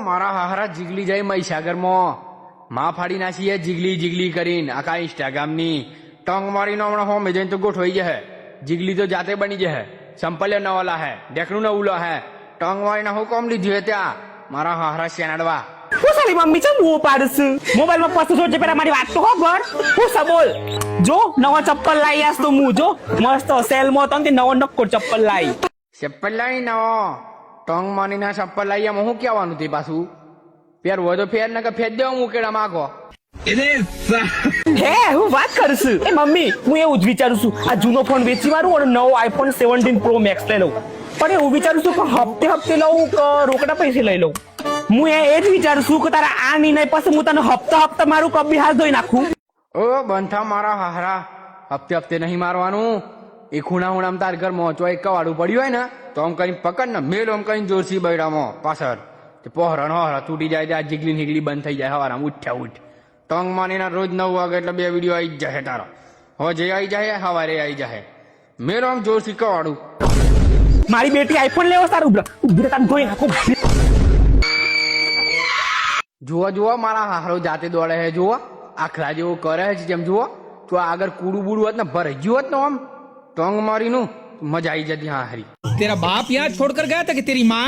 મારા હાહરા જીગલી જાય મહીસાગરમાં માં ફાડી નાખીએ જીગલી જીગલી કરીને આખા ઇન્સ્ટાગ્રામની ટંગ મારીને હમણાં હો મેં જઈને તો ગોઠવાઈ જશે જીગલી તો જાતે બની જશે સંપલ્ય ન ઓલા હે ઢેકણું ન ઉલો હે ટંગ મારીને હું કોમ લીધું હે ત્યાં મારા હાહરા શેનાડવા હું સારી મમ્મી છે હું પાડું છું મોબાઈલમાં પાછું જોજે પેલા મારી વાત તો ખબર હું સા બોલ જો નવા ચપ્પલ લાવી આસ તો હું જો મસ્ત સેલમાં તો નવો નક્કો ચપ્પલ લાવી ચપ્પલ લાવી નવો ટંગ મારીને ચપ્પલ લાવી એમાં હું કહેવાનું તે પાછું ફેર હોય તો ફેર ને કે ફેર દેવા મૂકેડા માગો હે હું વાત કરું છું એ મમ્મી હું એવું જ વિચારું છું આ જૂનો ફોન વેચી મારું અને નવો આઈફોન 17 પ્રો મેક્સ લઈ લઉં પણ એવું વિચારું છું કે હપ્તે હપ્તે લઉં કે રોકડા પૈસે લઈ લઉં હું એ જ વિચારું છું કે તારા આ નિર્ણય પછી હું તને હપ્તા મારું કબી હાથ ધોઈ નાખું ઓ બંધા મારા હાહરા હપ્તે હપ્તે નહીં મારવાનું એ ખૂણા તાર ઘરમાં ચોય કવાડું પડ્યું હોય ને તો આમ કઈ પકડ ને મેલ આમ કઈ જોરસી બૈડામાં પાછળ પહોરણ હોરા તૂટી જાય ત્યાં જીગલી નીકળી બંધ થઈ જાય હવારામાં ઉઠ્યા ઉઠ ટંગ માનીના રોજ 9 વાગે એટલે 2 વિડીયો આવી જ જાય તારો હવે જે આવી જાય હવારે આવી જાય મેલ આમ જોરસી કવાડું મારી બેટી આઈફોન લેવો સારું ઉભી તાન ધોઈ નાખો જુઓ મારા હાહરો જાતે દોડે છે જુઓ આખલા જેવો કરે છે જેમ જુઓ તો આગળ કૂડું બૂડું હોત ને ભરાઈ ગયું હોત ને આમ ટંગ મારીનું મજા આવી જતી હા હરી तेरा बाप यहाँ छोड़कर गया था कि तेरी माँ